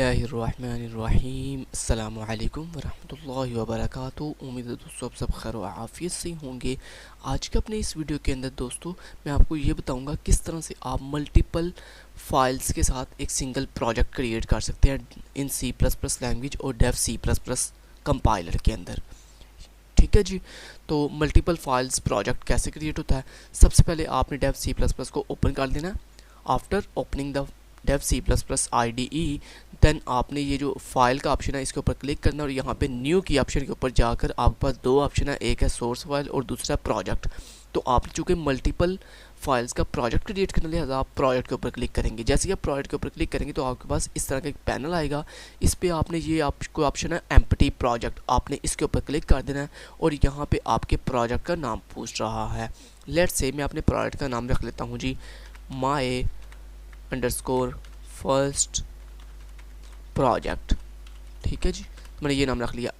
बिस्मिल्लाहिर्रहमानिर्रहीम अस्सलामुअलैकुम वरहमतुल्लाहि वबरकातुहू। उम्मीद है दोस्तों आप सब खैर व आफियत से होंगे। आज के अपने इस वीडियो के अंदर दोस्तों मैं आपको ये बताऊंगा किस तरह से आप मल्टीपल फाइल्स के साथ एक सिंगल प्रोजेक्ट क्रिएट कर सकते हैं इन C++ लैंग्वेज और डेव C++ कंपाइलर के अंदर। ठीक है जी, तो मल्टीपल फाइल्स प्रोजेक्ट कैसे क्रिएट होता है। सबसे पहले आपने डेव C++ को ओपन कर देना है। After opening the Dev C++ IDE then आपने ये जो फाइल का ऑप्शन है इसके ऊपर क्लिक करना है और यहाँ पे न्यू की ऑप्शन के ऊपर जाकर आपके पास दो ऑप्शन है, एक है सोर्स फाइल और दूसरा प्रोजेक्ट। तो आप चूँकि मल्टीपल फाइल्स का प्रोजेक्ट क्रिएट करने लिहाजा आप प्रोजेक्ट के ऊपर क्लिक करेंगे। जैसे ही आप प्रोजेक्ट के ऊपर क्लिक करेंगे तो आपके पास इस तरह का एक पैनल आएगा। इस पर आपने ये आपको ऑप्शन है एम्प्टी प्रोजेक्ट, आपने इसके ऊपर क्लिक कर देना है और यहाँ पे आपके प्रोजेक्ट का नाम पूछ रहा है। लेट्स से मैं अपने प्रोजेक्ट का नाम रख लेता हूँ जी my_first प्रोजेक्ट। ठीक है जी, मैंने ये नाम रख लिया।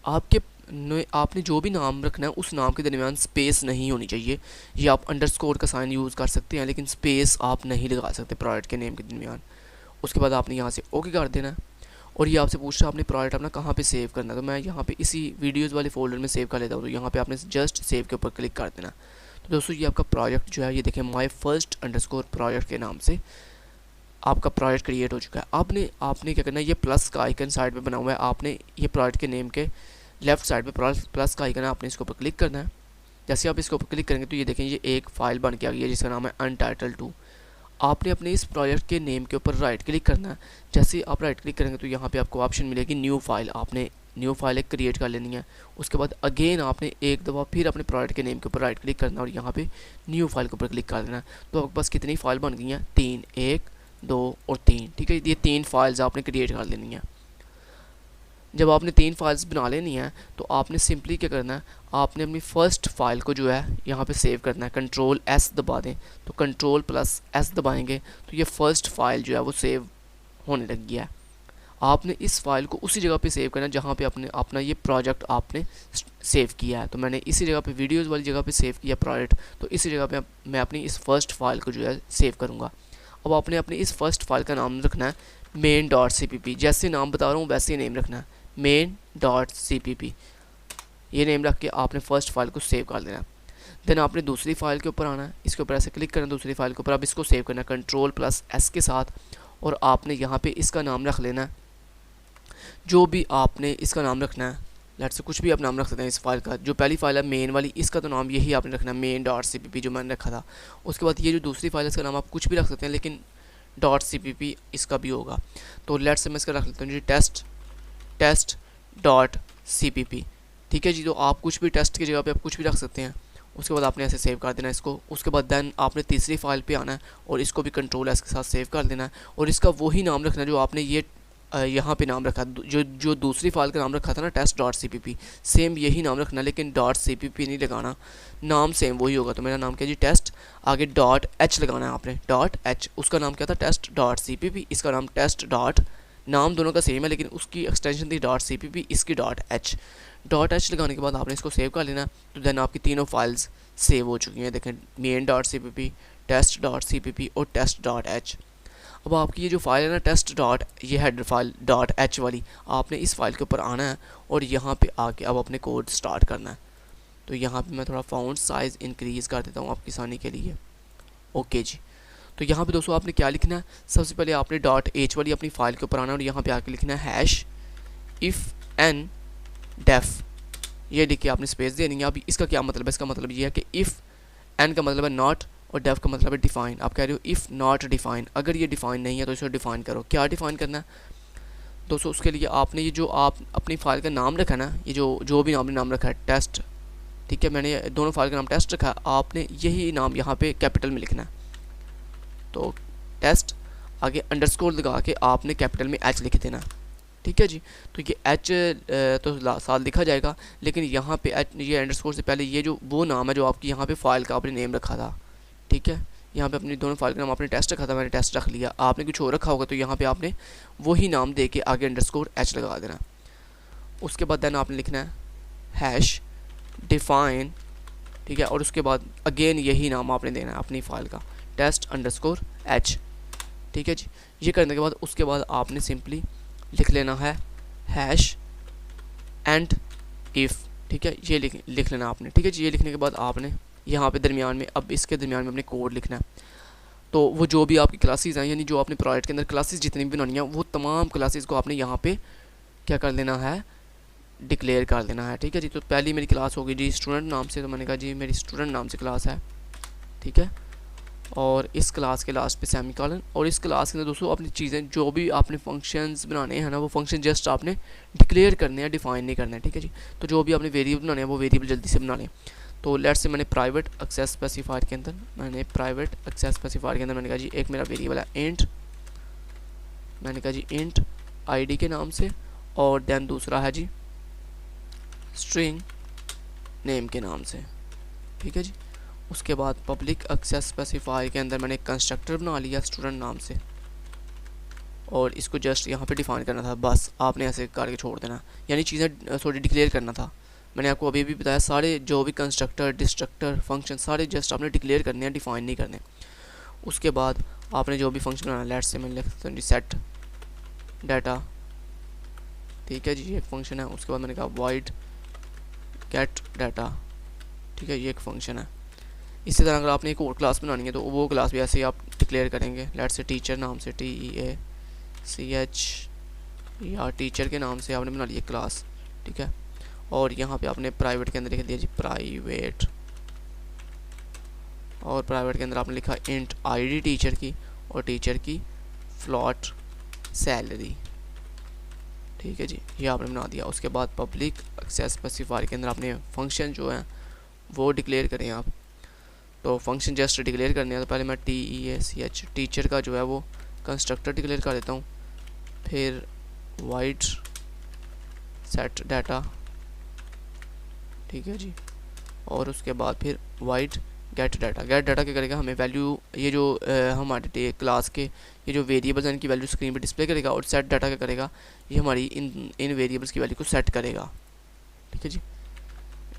आपने जो भी नाम रखना है उस नाम के दरमियान स्पेस नहीं होनी चाहिए। ये आप अंडरस्कोर का साइन यूज़ कर सकते हैं लेकिन स्पेस आप नहीं लगा सकते प्रोजेक्ट के नेम के दरमियान। उसके बाद आपने यहाँ से ओके कर देना है और ये आपसे पूछ रहा है आपने प्रोजेक्ट अपना कहाँ पे सेव करना है। तो मैं यहाँ पे इसी वीडियोज़ वाले फोल्डर में सेव कर लेता हूँ। तो यहाँ पे आपने जस्ट सेव के ऊपर क्लिक कर देना। तो दोस्तों ये आपका प्रोजेक्ट जो है ये देखें my_first_ प्रोजेक्ट के नाम से आपका प्रोजेक्ट क्रिएट हो चुका है। आपने क्या करना है, ये प्लस का आइकन साइड पे बना हुआ है, आपने ये प्रोजेक्ट के नेम के लेफ्ट साइड पे प्लस का आइकन है, आपने इसके ऊपर क्लिक करना है। जैसे आप इसके ऊपर क्लिक करेंगे तो ये देखें ये एक फाइल बन के आ गई है जिसका नाम है untitled2। आपने अपने इस प्रोजेक्ट के नेम के ऊपर राइट क्लिक करना है। जैसे आप राइट क्लिक करेंगे तो यहाँ पे आपको ऑप्शन मिलेगी न्यू फाइल। आपने न्यू फाइल एक क्रिएट कर लेनी है। उसके बाद अगेन आपने एक दफ़ा फिर अपने प्रोजेक्ट के नेम के ऊपर राइट क्लिक करना है और यहाँ पे न्यू फाइल के ऊपर क्लिक कर देना है। तो आपके पास कितनी फाइल बन गई हैं, 3, 1, 2 और 3। ठीक है, ये 3 फाइल्स आपने क्रिएट कर लेनी है। जब आपने 3 फाइल्स बना लेनी है तो आपने सिंपली क्या करना है, आपने अपनी फर्स्ट फाइल को जो है यहाँ पे सेव करना है। Ctrl+S दबा दें तो Ctrl+S दबाएंगे तो ये फर्स्ट फाइल जो है वो सेव होने लग गया है। आपने इस फाइल को उसी जगह पे सेव करना है जहाँ पे आपने अपना ये प्रोजेक्ट आपने सेव किया है। तो मैंने इसी जगह पे वीडियोज़ वाली जगह पे सेव किया प्रोजेक्ट, तो इसी जगह पे मैं अपनी इस फर्स्ट फाइल को जो है सेव करूँगा। अब आपने अपनी इस फर्स्ट फाइल का नाम रखना है main.cpp। जैसे नाम बता रहा हूँ वैसे ही नेम रखना है, main.cpp। ये नेम रख के आपने फर्स्ट फाइल को सेव कर देना। देन आपने दूसरी फाइल के ऊपर आना है, इसके ऊपर ऐसे क्लिक करना दूसरी फाइल के ऊपर। अब इसको सेव करना है Ctrl+S के साथ और आपने यहाँ पे इसका नाम रख लेना है जो भी आपने इसका नाम रखना है। लेट्स से कुछ भी आप नाम रख सकते हैं इस फाइल का। जो पहली फाइल है मेन वाली, इसका तो नाम यही आपने रखना है main.cpp जो मैंने रखा था। उसके बाद ये जो दूसरी फाइल है इसका नाम आप कुछ भी रख सकते हैं लेकिन .cpp इसका भी होगा। तो लेट्स से मैं इसका रख लेता हूँ जी test.cpp। ठीक है जी, तो आप कुछ भी टेस्ट की जगह पे आप कुछ भी रख सकते हैं। उसके बाद आपने ऐसे सेव कर देना इसको। उसके बाद देन आपने तीसरी फाइल पे आना है और इसको भी Ctrl+S के साथ सेव कर देना है और इसका वही नाम रखना है जो आपने ये यहाँ पे नाम रखा, जो दूसरी फाइल का नाम रखा था ना test.cpp, सेम यही नाम रखना लेकिन .cpp नहीं लगाना, नाम सेम वही होगा। तो मेरा नाम क्या जी टेस्ट, आगे .h लगाना है आपने, .h। उसका नाम क्या था test.cpp, इसका नाम test. नाम दोनों का सेम है लेकिन उसकी एक्सटेंशन थी .cpp, इसकी .h। .h लगाने के बाद आपने इसको सेव कर लेना। तो देन आपकी तीनों फाइल्स सेव हो चुकी हैं। देखें main.cpp, test.cpp और test.h। अब आपकी ये जो फाइल है ना ये हेडर फाइल .h वाली, आपने इस फाइल के ऊपर आना है और यहाँ पे आके अब अपने कोड स्टार्ट करना है। तो यहाँ पे मैं थोड़ा फ़ॉन्ट साइज़ इंक्रीज़ कर देता हूँ आपकी आसानी के लिए। ओके जी, तो यहाँ पे दोस्तों आपने क्या लिखना है, सबसे पहले आपने .h वाली अपनी फ़ाइल के ऊपर आना है और यहाँ पे आके लिखना है #if_n_def। ये लिख के आपने स्पेस देनी है। अब इसका क्या मतलब है, इसका मतलब ये है कि इफ़ n का मतलब है नॉट और डेफ का मतलब है डिफाइन। आप कह रहे हो इफ़ नॉट डिफाइन, अगर ये डिफाइन नहीं है तो इसे डिफाइन करो। क्या डिफाइन करना है दोस्तों, उसके लिए आपने ये जो आप अपनी फाइल का नाम रखा ना, ये जो भी आपने नाम रखा है टेस्ट, ठीक है, मैंने दोनों फाइल का नाम टेस्ट रखा है, आपने यही नाम यहाँ पे कैपिटल में लिखना है। तो टेस्ट आगे अंडरस्कोर लगा के आपने कैपिटल में h लिख देना। ठीक है जी, तो ये h तो साथ लिखा जाएगा लेकिन यहाँ पे ये अंडरस्कोर से पहले ये जो वो नाम है जो आपकी यहाँ पे फाइल का आपने नेम रखा था। ठीक है, यहाँ पे अपनी दोनों फाइल का नाम आपने टेस्ट रखा था, मैंने टेस्ट रख लिया। आपने कुछ और रखा होगा तो यहाँ पे आपने वही नाम दे के आगे _h लगा देना। उसके बाद देन आपने लिखना है #define। ठीक है, और उसके बाद अगेन यही नाम आपने देना है अपनी फाइल का test_h। ठीक है जी, ये करने के बाद उसके बाद आपने सिंपली लिख लेना है हैश एंड इफ़, ठीक है, ये लिख लेना आपने, ठीक है जी। ये लिखने के बाद आपने यहाँ पे दरमियान में, अब इसके दरमियान में अपने कोड लिखना है। तो वो जो भी आपकी क्लासेस हैं, यानी जो आपने प्रोजेक्ट के अंदर क्लासेस जितनी भी बनानी है, वो तमाम क्लासेस को आपने यहाँ पे क्या कर लेना है, डिक्लेयर कर देना है, ठीक है जी। तो पहली मेरी क्लास होगी जी स्टूडेंट नाम से, तो मैंने कहा जी मेरी स्टूडेंट नाम से क्लास है, ठीक है। और इस क्लास के लास्ट पे सेमीकोलन, और इस क्लास के अंदर दोस्तों अपनी चीज़ें जो भी आपने फंक्शंस बनाने हैं ना, वो फंक्शन जस्ट आपने डिक्लेयर करने हैं, डिफाइन नहीं करना है, ठीक है जी। तो जो भी आपने वेरिएबल बनाने हैं वो वेरिएबल जल्दी से बना लें। तो लेट्स से मैंने प्राइवेट एक्सेस स्पेसिफायर के अंदर मैंने कहा जी एक मेरा वेरिएबल है इंट, मैंने कहा जी इंट आईडी के नाम से, और देन दूसरा है जी स्ट्रिंग नेम के नाम से, ठीक है जी। उसके बाद पब्लिक एक्सेस स्पेसिफायर के अंदर मैंने कंस्ट्रक्टर बना लिया स्टूडेंट नाम से, और इसको जस्ट यहाँ पे डिफाइन करना था, बस आपने ऐसे करके छोड़ देना, यानी चीज़ें थोड़ी डिक्लेयर करना था। मैंने आपको अभी भी बताया सारे जो भी कंस्ट्रक्टर डिस्ट्रक्टर फंक्शन सारे जस्ट आपने डिक्लेयर करने हैं, डिफाइन नहीं करने। उसके बाद आपने जो भी फंक्शन बनाना, लेट्स से मैंने लिखता हूँ जी सेट डाटा, ठीक है जी, ये एक फंक्शन है। उसके बाद मैंने कहा वाइड गेट डाटा, ठीक है, ये एक फंक्शन है। इसी तरह अगर आपने एक और क्लास बनानी है तो वो क्लास भी ऐसे ही आप डिक्लेयर करेंगे, लेट्स से टीचर नाम से, TEACH, या टीचर के नाम से आपने बना लिया क्लास, ठीक है। और यहाँ पे आपने प्राइवेट के अंदर लिख दिया जी प्राइवेट, और प्राइवेट के अंदर आपने लिखा इंट आईडी टीचर की, और टीचर की फ्लॉट सैलरी, ठीक है जी, ये आपने बना दिया। उसके बाद पब्लिक एक्सेस स्पेसिफायर के अंदर आपने फंक्शन जो है वो डिक्लेयर करें आप। तो फंक्शन जस्ट डिक्लेयर करने हैं, तो पहले मैं TEACH टीचर का जो है वो कंस्ट्रक्टर डिक्लेयर कर देता हूँ, फिर वाइड सेट डाटा, ठीक है जी, और उसके बाद फिर wide gate data. Gate data क्या करेगा, हमें वैल्यू ये जो हमारे क्लास के ये जो वेरिएबल्स हैं इनकी वैल्यू स्क्रीन पे डिस्प्ले करेगा, और सेट डाटा क्या करेगा, ये हमारी इन वेरिएबल्स की वैल्यू को सेट करेगा, ठीक है जी।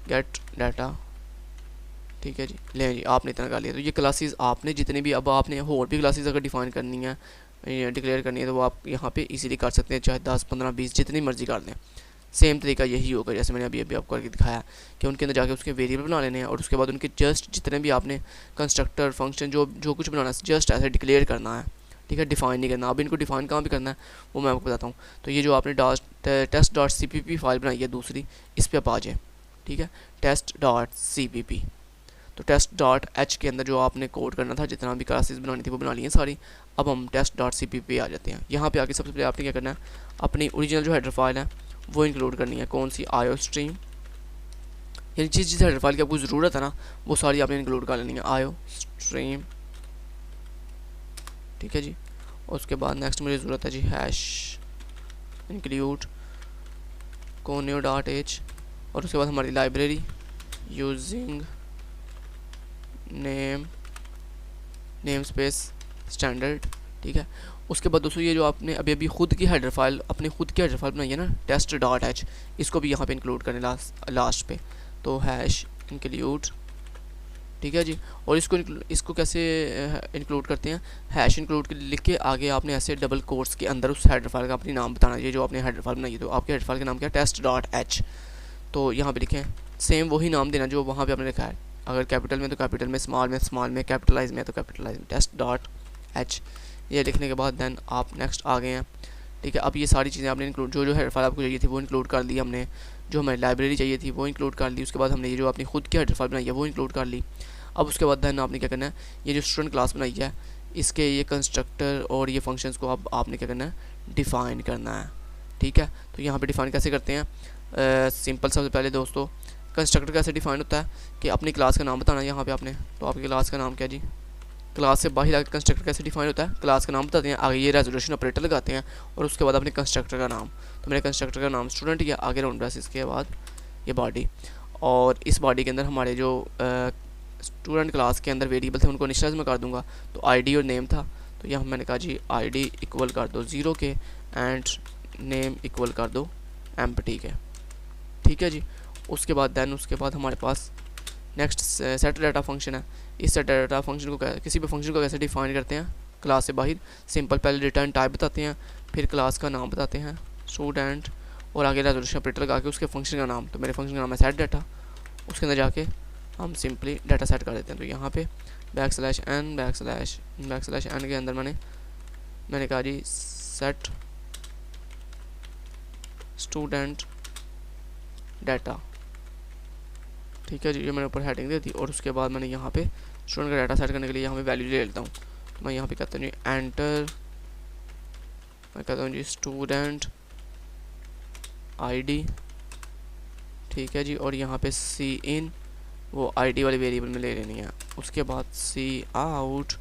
गेट डाटा, ठीक है जी, ले जी आपने इतना कर लिया। तो ये क्लासेस आपने जितने भी, अब आपने और भी क्लासेस अगर डिफाइन करनी है, डिक्लेयर करनी है, तो वो आप यहाँ पे इजीली कर सकते हैं, चाहे 10 15 20 जितनी मर्जी कर लें। सेम तरीका यही होगा जैसे मैंने अभी आपको करके दिखाया कि उनके अंदर जाके उसके वेरिएबल बना लेने हैं, और उसके बाद उनके जस्ट जितने भी आपने कंस्ट्रक्टर फंक्शन जो कुछ बनाना है जस्ट ऐसे डिक्लेयर करना है, ठीक है, डिफाइन नहीं करना। अब इनको डिफाइन कहाँ भी करना है वो मैं आपको बताता हूँ। तो ये जो आपने test.cpp फाइल बनाई है दूसरी, इस पर आप आ जाए, ठीक है, test.cpp। तो test.h के अंदर जो आपने कोड करना था, जितना भी क्लासेस बनानी थी वो बना ली हैं सारी। अब हम test.cpp आ जाते हैं। यहाँ पे आके सबसे पहले आपने क्या करना है, अपनी ओरिजिनल जो हेडर फाइल है वो इंक्लूड करनी है। कौन सी, आयो स्ट्रीम, यानी जिस हेडर फाइल की आपको ज़रूरत है ना वो सारी आपने इंक्लूड कर लेनी है, आयो स्ट्रीम, ठीक है जी। और उसके बाद नेक्स्ट मुझे ज़रूरत है जी हैश इंक्लूड conio.h, और उसके बाद हमारी library using name space standard, ठीक है। उसके बाद दोस्तों ये जो आपने अभी खुद की हेडर फाइल, अपनी खुद की हेडर फाइल बनाई है ना test.h, इसको भी यहाँ पे इंक्लूड करने लास्ट पे, तो हैश इंक्लूड, ठीक है जी। और इसको कैसे इंक्लूड करते हैं, हैश इंक्लूड लिख के आगे आपने ऐसे डबल कोट्स के अंदर उस हेडर फाइल का अपनी नाम बताना है। जो आपने हेडर फाइल बनाई है तो आपके हेडर फाइल का नाम क्या है, test.h, तो यहाँ पे लिखें सेम वही नाम देना जो वहाँ पे आपने लिखा है। अगर कैपिटल में तो कैपिटल में, स्मॉल में, कैपिटलाइज में तो कैपिटलाइज में, test.h। ये लिखने के बाद देन आप नेक्स्ट आ गए हैं, ठीक है। अब ये सारी चीज़ें आपने इंक्लूड, जो हेडर फाइल आपको चाहिए थी वो इंक्लूड कर ली हमने, जो हमें लाइब्रेरी चाहिए थी वो इंक्लूड कर ली। उसके बाद हमने ये जो अपनी खुद की हेडर फाइल बनाई है वो इंक्लूड कर ली। अब उसके बाद देन आपने क्या करना है, ये जो स्टूडेंट क्लास बनाई है इसके ये कंस्ट्रक्टर और ये फंक्शंस को अब आपने क्या करना है, डिफ़ाइन करना है, ठीक है। तो यहाँ पे डिफ़ाइन कैसे करते हैं, सिंपल सबसे पहले दोस्तों कंस्ट्रक्टर कैसे डिफ़ाइन होता है कि अपनी क्लास का नाम बताना है यहाँ पे आपने। तो आपकी क्लास का नाम क्या जी, क्लास से बाहर आगे कंस्ट्रक्टर कैसे डिफाइन होता है, क्लास का नाम बताते हैं, आगे ये रेजोल्यूशन ऑपरेटर लगाते हैं, और उसके बाद अपने कंस्ट्रक्टर का नाम। तो मेरे कंस्ट्रक्टर का नाम स्टूडेंट या आगे राउंड ब्रेसेस के बाद ये बॉडी, और इस बॉडी के अंदर हमारे जो स्टूडेंट क्लास के अंदर वेरिएबल थे उनको इनिशियलाइज में कर दूंगा। तो आईडी और नेम था, तो यहाँ मैंने कहा जी आईडी इक्वल कर दो 0 के एंड नेम इक्वल कर दो एम्प्टी के, ठीक है जी। उसके बाद हमारे पास नेक्स्ट सेट डाटा फंक्शन है। इस सेट डाटा फंक्शन को किसी भी फंक्शन को कैसे डिफाइन करते हैं, क्लास से बाहर सिंपल पहले रिटर्न टाइप बताते हैं, फिर क्लास का नाम बताते हैं स्टूडेंट, और आगे रेजोल्यूशन ऑपरेटर लगा के उसके फंक्शन का नाम, तो मेरे फंक्शन का नाम है सेट डाटा, उसके अंदर जाके हम सिंपली डाटा सेट कर देते हैं। तो यहाँ पे \n के अंदर मैंने कहा जी सेट स्टूडेंट डाटा, ठीक है जी, ये मैंने ऊपर हेडिंग दे दी। और उसके बाद मैंने यहाँ पे स्टूडेंट का डाटा सेट करने के लिए यहाँ पे वैल्यू ले लेता हूँ। तो मैं यहाँ पे कहता हूँ जी एंटर, मैं कहता हूँ जी स्टूडेंट आईडी, ठीक है जी, और यहाँ पे सी इन वो आईडी वाले वेरिएबल में ले लेनी है। उसके बाद सी आउट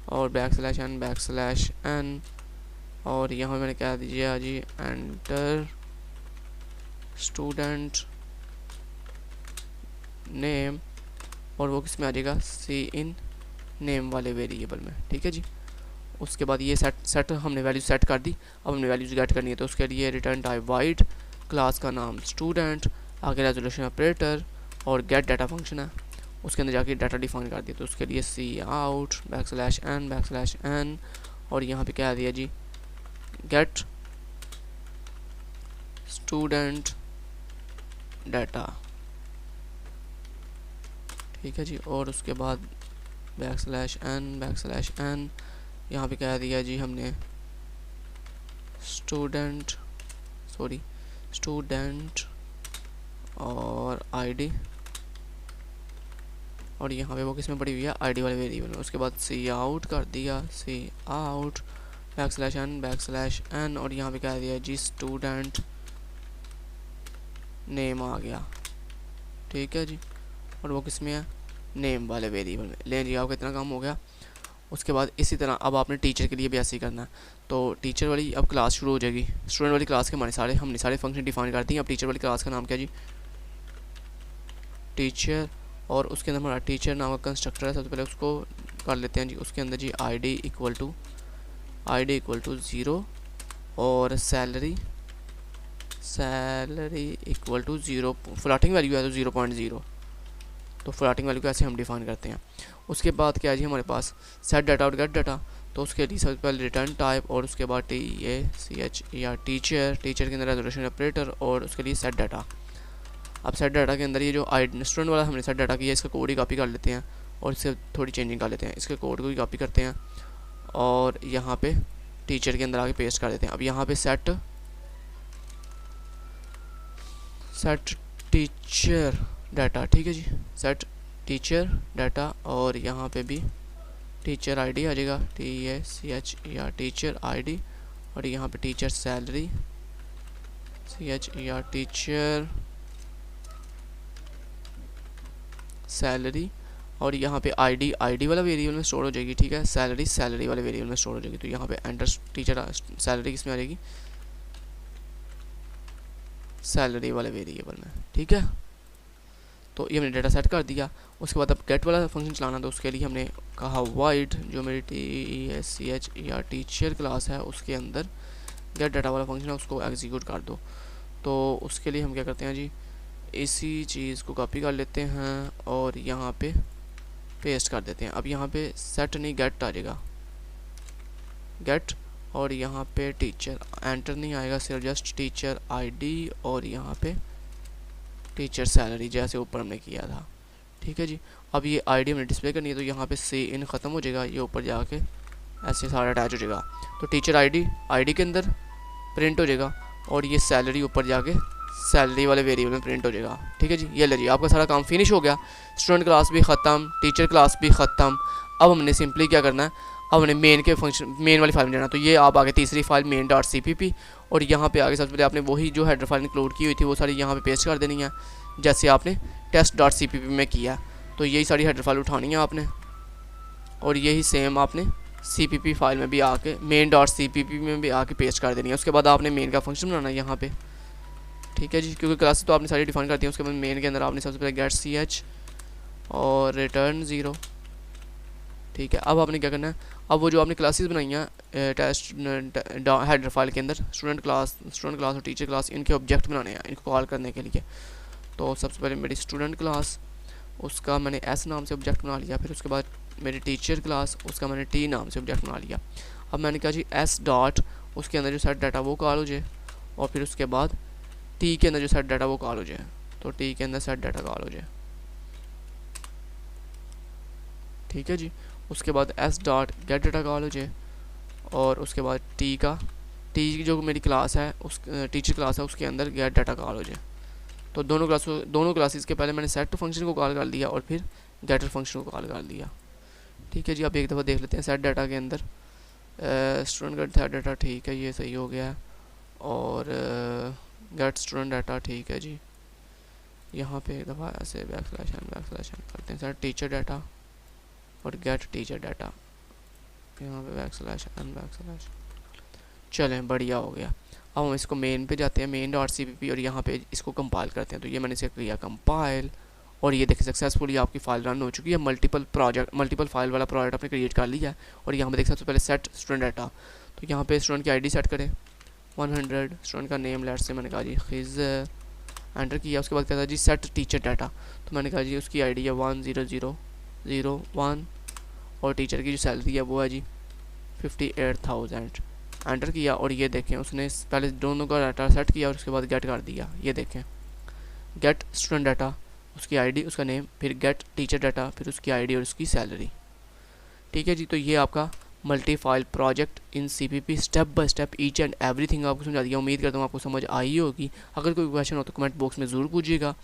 और \n और यहाँ मैंने क्या दिया जी एंटर स्टूडेंट नेम, और वो किस में आ जाएगा सी इन नेम वाले वेरिएबल में, ठीक है जी। उसके बाद ये सेट हमने वैल्यू सेट कर दी। अब हमने वैल्यूज गेट करनी है, तो उसके लिए रिटर्न टाइप वाइड, क्लास का नाम स्टूडेंट, आगे रेजोल्यूशन ऑपरेटर और गेट डाटा फंक्शन है, उसके अंदर जाके डाटा डिफाइन कर दिया। तो उसके लिए सी आउट \n और यहाँ पे क्या दिया जी गेट स्टूडेंट डाटा, ठीक है जी। और उसके बाद \n यहाँ पे क्या दिया जी हमने स्टूडेंट और आईडी, और यहाँ पे वो किस में पड़ी हुई है आईडी वाले वेरिएबल में। उसके बाद सी आउट कर दिया, सी आउट \n और यहाँ पे क्या दिया जी स्टूडेंट नेम आ गया, ठीक है जी, और वो किस में है नेम वाले वेरिएबल में। लें जी आपका इतना काम हो गया। उसके बाद इसी तरह अब आपने टीचर के लिए भी ऐसे ही करना है। तो टीचर वाली अब क्लास शुरू हो जाएगी। स्टूडेंट वाली क्लास के हमने सारे फंक्शन डिफाइन कर दिए। अब टीचर वाली क्लास का नाम क्या जी टीचर, और उसके अंदर हमारा टीचर नाम का कंस्ट्रक्टर है। सबसे पहले उसको कर लेते हैं जी। उसके अंदर जी आईडी इक्वल टू 0 और salary equal to 0, floating value है तो 0.0, तो फ्लोटिंग वैल्यू को ऐसे हम डिफाइन करते हैं। उसके बाद क्या है जी हमारे पास सेट डाटा और गेट डाटा। तो उसके लिए सबसे पहले रिटर्न टाइप और उसके बाद टीचर के अंदर रेजोल्यूशन ऑपरेटर और उसके लिए सेट डाटा। अब सेट डाटा के अंदर ये जो स्टूडेंट वाला हमने सेट डाटा किया, इसका कोड ही कॉपी कर लेते हैं और इससे थोड़ी चेंजिंग कर लेते हैं। इसके कोड को ही कॉपी करते हैं और यहाँ पे टीचर के अंदर आके पेस्ट कर देते हैं। अब यहाँ पे सेट टीचर डाटा, ठीक है जी, सेट टीचर डाटा, और यहाँ पे भी टीचर आईडी आ जाएगा, टीचर आईडी, और यहाँ पे टीचर सैलरी टीचर सैलरी, और यहाँ पे आईडी वाला वेरिएबल में स्टोर हो जाएगी, ठीक है, सैलरी वाले वेरिएबल में स्टोर हो जाएगी। तो यहाँ पे एंटर टीचर सैलरी किस में आ जाएगी सैलरी वाले वेरिएबल में, ठीक है। तो ये हमने डाटा सेट कर दिया। उसके बाद अब गेट वाला फंक्शन चलाना, तो उसके लिए हमने कहा वाइड, जो मेरी टीचर क्लास है उसके अंदर गेट डाटा वाला फंक्शन है उसको एग्जीक्यूट कर दो। तो उसके लिए हम क्या करते हैं जी इसी चीज़ को कॉपी कर लेते हैं और यहाँ पे पेस्ट कर देते हैं। अब यहाँ पे सेट नहीं गेट आ जाएगा, गेट, और यहाँ पे टीचर एंटर नहीं आएगा, सिर्फ जस्ट टीचर आईडी और यहाँ पे टीचर सैलरी जैसे ऊपर हमने किया था, ठीक है जी। अब ये आईडी हमने डिस्प्ले करनी है, तो यहाँ पे सी इन ख़त्म हो जाएगा, ये ऊपर जाके ऐसे सारा अटैच हो जाएगा। तो टीचर आईडी के अंदर प्रिंट हो जाएगा और ये सैलरी ऊपर जाके सैलरी वाले वेरिएबल में प्रिंट हो जाएगा, ठीक है जी। ये लीजिए आपका सारा काम फिनिश हो गया। स्टूडेंट क्लास भी ख़त्म, टीचर क्लास भी ख़त्म। अब हमने सिंपली क्या करना है, अब हमने मेन वाली फाइल में जाना। तो ये आप आगे तीसरी फाइल main.cpp, और यहाँ पे आगे सबसे पहले आपने वही जो हेडर फाइल इंक्लूड की हुई थी वो सारी यहाँ पे पेस्ट कर देनी है, जैसे आपने test.cpp में किया। तो यही सारी हेडर फाइल उठानी है आपने, और यही सेम आपने cpp फाइल में भी आके main.cpp में भी आके पेस्ट कर देनी है। उसके बाद आपने मेन का फंक्शन बनाना है यहाँ पे, ठीक है जी, क्योंकि क्लासेस तो आपने सारी डिफाइन कर दी है। उसके बाद मेन के अंदर आपने सबसे पहले गेट ch और रिटर्न 0, ठीक है। अब आपने क्या करना है, अब वो जो आपने क्लासेस बनाई हैं टेस्ट हेडर फाइल के अंदर स्टूडेंट क्लास और टीचर क्लास, इनके ऑब्जेक्ट बनाने हैं इनको कॉल करने के लिए। तो सबसे पहले मेरी स्टूडेंट क्लास, उसका मैंने एस नाम से ऑब्जेक्ट बना लिया। फिर उसके बाद मेरी टीचर क्लास, उसका मैंने टी नाम से ऑब्जेक्ट बना लिया। अब मैंने कहा जी एस डॉट, उसके अंदर जो सेट डाटा वो कॉल हो जाए, और फिर उसके बाद टी के अंदर जो सेट डाटा वो कॉल हो जाए, तो टी के अंदर सेट डाटा कॉल हो जाए, ठीक है जी। उसके बाद S dot gate data call हो जाए, और उसके बाद टी की जो मेरी क्लास है, उस टीचर क्लास है, उसके अंदर गेट डाटा कॉल हो जाए। तो दोनों क्लासेस के पहले मैंने सेट फंक्शन को कॉल कर दिया और फिर गेटर फंक्शन को कॉल कर दिया, ठीक है जी। आप एक दफ़ा देख लेते हैं सेट डाटा के अंदर स्टूडेंट गेट सेट डाटा, ठीक है, ये सही हो गया है। और गेट स्टूडेंट डाटा, ठीक है जी। यहाँ पे एक दफ़ा ऐसे बैकस्लैश एन करते हैं, सेट टीचर डाटा और गेट टीचर डाटा, यहाँ पे बैकस्लैश एन चलें, बढ़िया हो गया। अब हम इसको मेन पे जाते हैं, मेन डॉट CPP, और यहाँ पे इसको कंपाइल करते हैं। तो ये मैंने इसे किया कंपाइल, और ये देखिए सक्सेसफुली आपकी फाइल रन हो चुकी है। मल्टीपल फाइल वाला प्रोजेक्ट आपने क्रिएट कर लिया है। और यहाँ पे देख सकते हो पहले सेट स्टूडेंट डाटा, तो यहाँ पे स्टूडेंट की आईडी सेट करें 100, स्टूडेंट का नेम लेट से मैंने कहा जी खिज, एंटर किया। उसके बाद कहता है जी सेट टीचर डाटा, तो मैंने कहा जी उसकी आईडी है 10001, और टीचर की जो सैलरी है वो है जी 58,000। एंटर किया, और ये देखें उसने पहले दोनों का डाटा सेट किया और उसके बाद गेट कर दिया। ये देखें गेट स्टूडेंट डाटा, उसकी आईडी, उसका नेम, फिर गेट टीचर डाटा, फिर उसकी आईडी और उसकी सैलरी, ठीक है जी। तो ये आपका multi file project in CPP step by step each and everything आपको समझा दिया। उम्मीद करता हूँ आपको समझ आई होगी। अगर कोई क्वेश्चन हो तो कमेंट बॉक्स में ज़रूर पूछिएगा।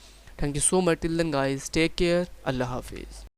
Thank you so much, till then guys, take care, अल्लाह हाफिज़।